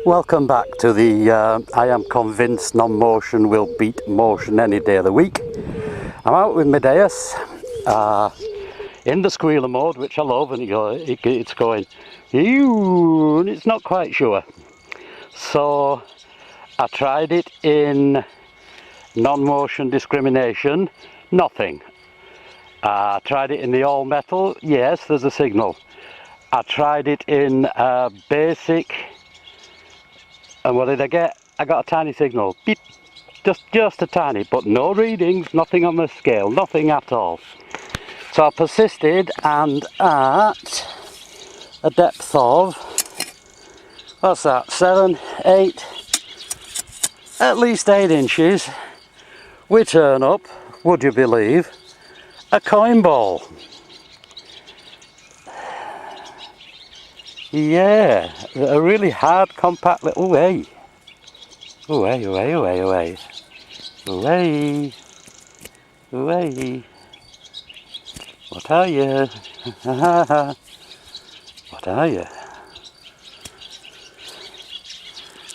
Welcome back to the I am convinced non-motion will beat motion any day of the week. I'm out with my Deus in the squealer mode, which I love, and it's going ew, and it's not quite sure. So I tried it in non-motion discrimination, nothing. I tried it in the all metal, yes, there's a signal. I tried it in basic, and what did I get? I got a tiny signal, beep, just a tiny, but no readings, nothing on the scale, nothing at all. So I persisted, and at a depth of, what's that, 7, 8, at least 8 inches, we turn up, would you believe, a coin ball. Yeah, a really hard, compact little way. Away, away, away, away. Away. Away. What are you? What are you?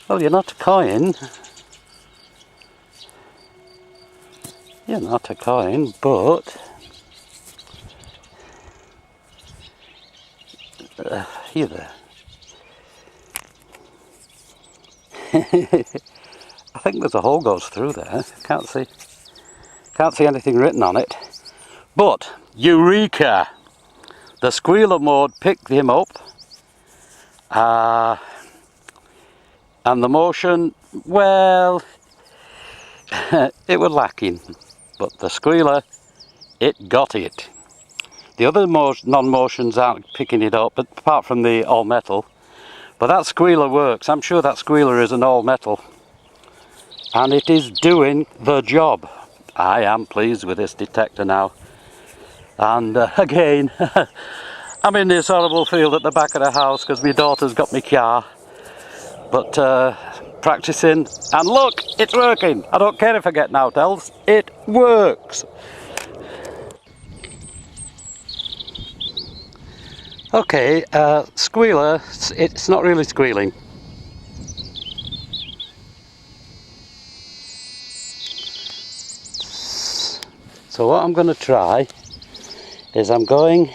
Well, you're not a coin. You're not a coin, but here there. I think there's a hole goes through there. Can't see anything written on it. But Eureka! The squealer mode picked him up, and the motion, well, it was lacking. But the squealer, it got it. The other non-motions aren't picking it up, but apart from the all metal. But that squealer works. I'm sure that squealer is an all metal. And it is doing the job. I am pleased with this detector now. And again, I'm in this horrible field at the back of the house because my daughter's got my car. But practicing, and look, it's working. I don't care if I get out else, it works. Okay, squealer, it's not really squealing. So what I'm going to try is I'm going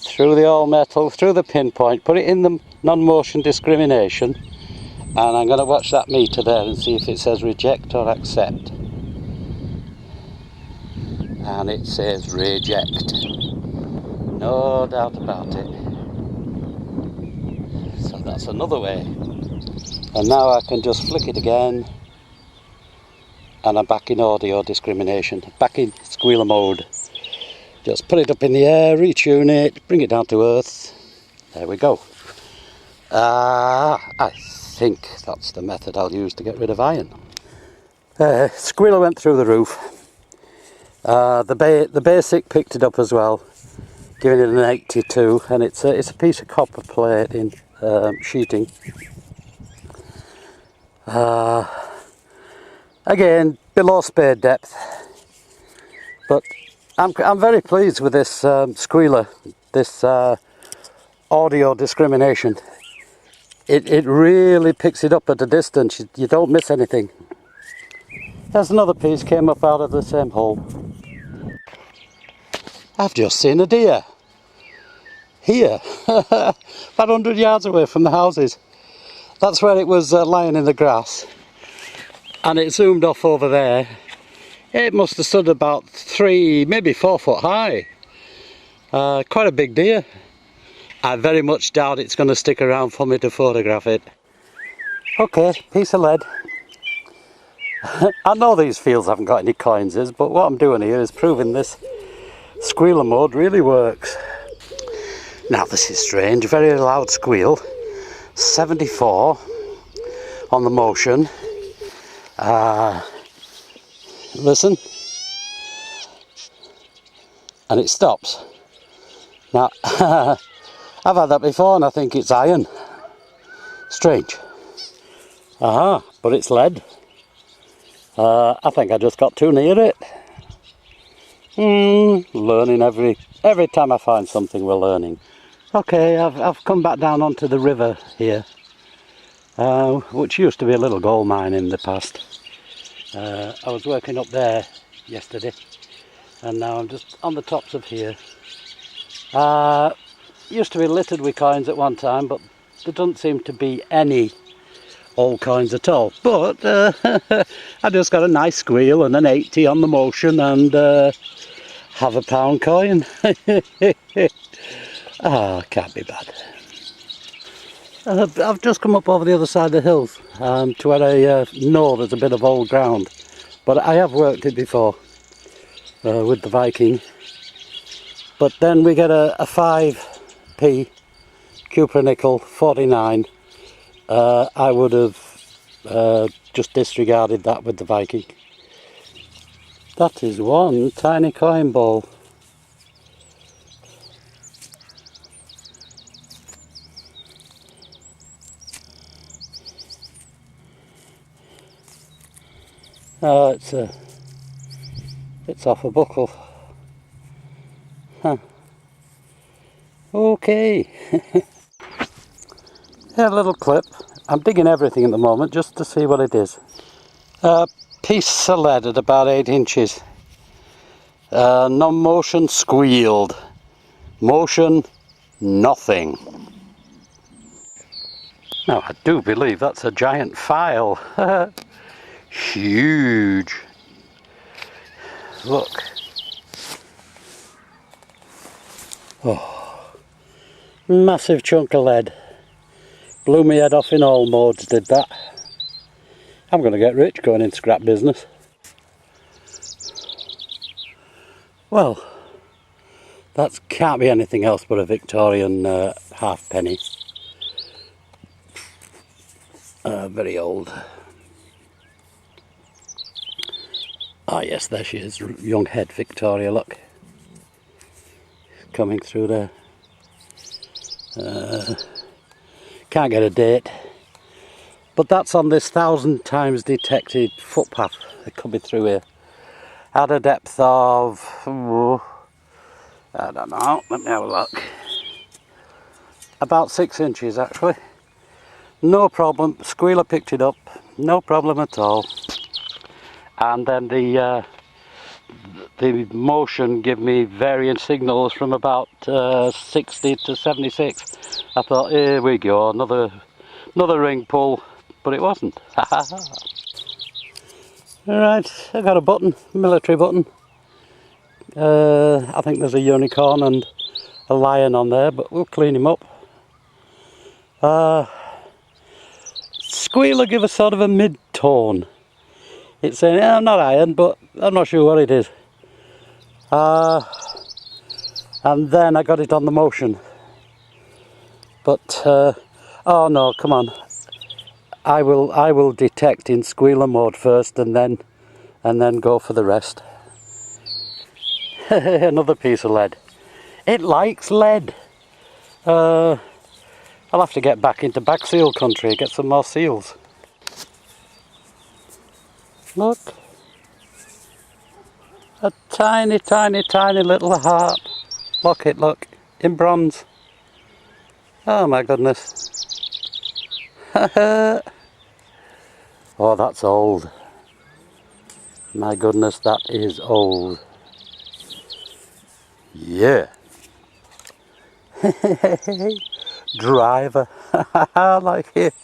through the all metal, through the pinpoint, put it in the non-motion discrimination, and I'm going to watch that meter there and see if it says reject or accept. And it says reject. No doubt about it. So that's another way. And now I can just flick it again, and I'm back in audio discrimination, back in squealer mode. Just put it up in the air, retune it, bring it down to earth. There we go. I think that's the method I'll use to get rid of iron. Squealer went through the roof. The basic picked it up as well, giving it an 82, and it's a piece of copper plate in sheeting. Again, below spade depth, but I'm very pleased with this squealer, this audio discrimination. It really picks it up at a distance. You don't miss anything. There's another piece came up out of the same hole. I've just seen a deer here, about 100 yards away from the houses. That's where it was lying in the grass, and it zoomed off over there. It must have stood about 3, maybe 4 foot high. Quite a big deer. I very much doubt it's going to stick around for me to photograph it. Okay, piece of lead. I know these fields haven't got any coins, but what I'm doing here is proving this squealer mode really works. Now this is strange, very loud squeal. 74 on the motion. Listen, and it stops. Now I've had that before and I think it's iron. Strange. But it's lead. I think I just got too near it. Learning every time I find something, we're learning. Okay, I've come back down onto the river here. which used to be a little gold mine in the past. I was working up there yesterday, and now I'm just on the tops of here. Used to be littered with coins at one time, but there doesn't seem to be any old coins at all. But I just got a nice squeal and an 80 on the motion, and have a £1 coin. Can't be bad. I've just come up over the other side of the hills to where I know there's a bit of old ground, but I have worked it before with the Viking. But then we get a 5p cupra nickel 49. I would have just disregarded that with the Viking. That is one tiny coin ball. It's off a buckle. Huh. Okay. A little clip. I'm digging everything at the moment just to see what it is. Piece of lead at about 8 inches. Non-motion squealed. Motion, nothing. Now I do believe that's a giant file. Huge. Look. Oh, massive chunk of lead. Blew my head off in all modes, did that. I'm going to get rich going in scrap business. Well, that can't be anything else but a Victorian halfpenny. Very old. Ah yes, there she is, young head Victoria, look. Coming through there. Can't get a date. But that's on this 1,000 times detected footpath that could be through here. At a depth of, I don't know, let me have a look. About 6 inches actually. No problem, squealer picked it up, no problem at all. And then the motion gave me varying signals from about 60 to 76. I thought, here we go, another ring pull, but it wasn't. Alright, I got a button, military button. I think there's a unicorn and a lion on there, but we'll clean him up. Squealer give a sort of a mid-tone. It's saying, I'm not iron, but I'm not sure what it is. And then I got it on the motion. But, oh no, come on. I will detect in squealer mode first and then go for the rest. Another piece of lead. It likes lead. I'll have to get back into back seal country, get some more seals. Look, a tiny, tiny, tiny little heart. Locket, look, in bronze. Oh my goodness. Oh, that's old. My goodness, that is old. Yeah. Driver. Like it.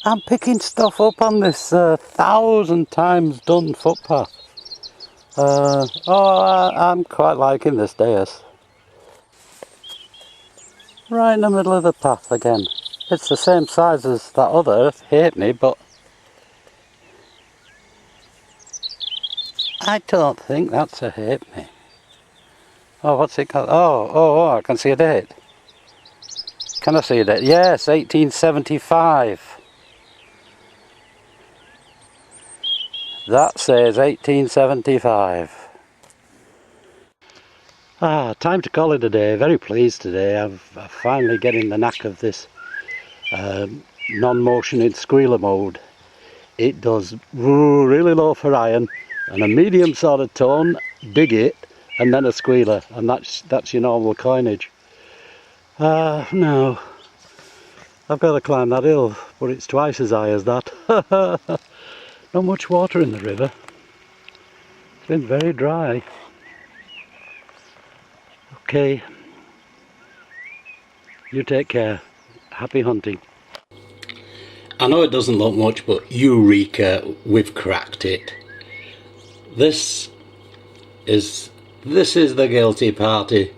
I'm picking stuff up on this 1,000 times done footpath. I'm quite liking this Deus. Right in the middle of the path again. It's the same size as that other halfpenny, but I don't think that's a halfpenny. Oh, what's it called? Oh, I can see a date. Can I see a date? Yes, 1875. That says 1875. Time to call it a day. Very pleased today. I'm finally getting the knack of this non-motion in squealer mode. It does really low for iron and a medium sort of tone, dig it, and then a squealer, and that's your normal coinage. Now I've got to climb that hill, but it's twice as high as that. Not much water in the river. It's been very dry. Okay, you take care. Happy hunting. I know it doesn't look much, but Eureka, we've cracked it. This is the guilty party.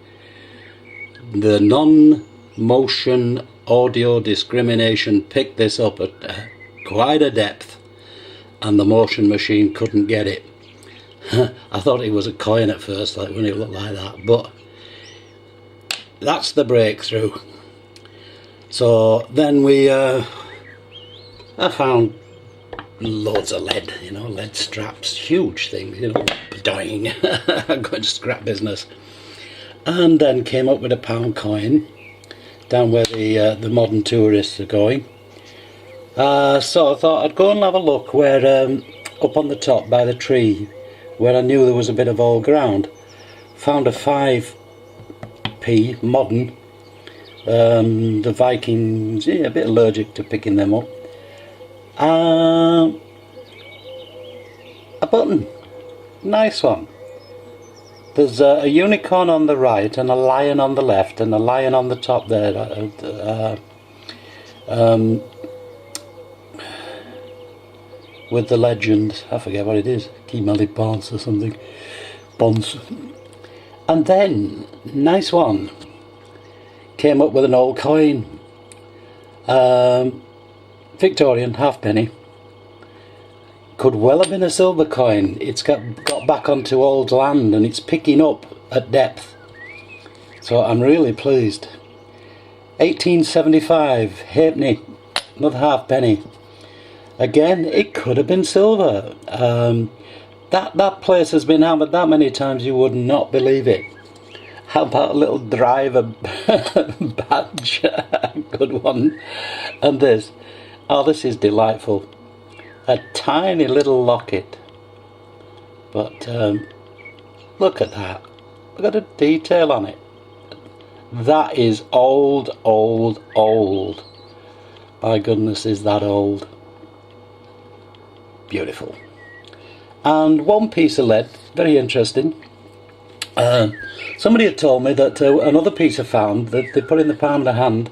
The non-motion audio discrimination picked this up at quite a depth, and the motion machine couldn't get it. I thought it was a coin at first, like when it looked like that, but that's the breakthrough. So then I found loads of lead, you know, lead straps, huge things, you know, dying. Good scrap business. And then came up with a pound coin down where the modern tourists are going. So I thought I'd go and have a look where up on the top by the tree where I knew there was a bit of old ground. Found a 5p modern. The Vikings, yeah, a bit allergic to picking them up. A button, nice one. There's a unicorn on the right and a lion on the left and a lion on the top there. With the legend, I forget what it is, Kimali Bonds or something. Bonds. And then, nice one, came up with an old coin. Victorian, halfpenny. Could well have been a silver coin. It's got back onto old land and it's picking up at depth. So I'm really pleased. 1875, halfpenny, another halfpenny. Again, it could have been silver. That place has been hammered that many times you would not believe it. How about a little driver badge? Good one. And this. Oh, this is delightful. A tiny little locket. But look at that. Look at the detail on it. That is old, old, old. My goodness, is that old. Beautiful. And one piece of lead, very interesting. Somebody had told me that another piece I found that they put in the palm of the hand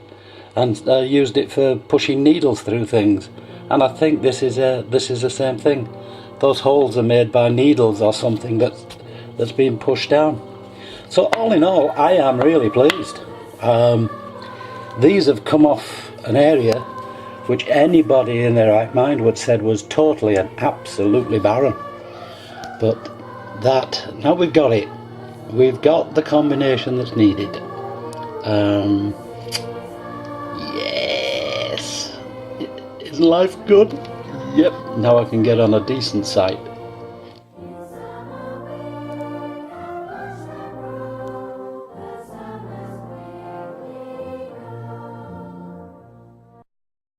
and used it for pushing needles through things. And I think this is the same thing. Those holes are made by needles or something that's being pushed down. So all in all, I am really pleased. These have come off an area which anybody in their right mind would said was totally and absolutely barren. But that, now we've got it. We've got the combination that's needed. Yes. Is life good? Yep. Now I can get on a decent site.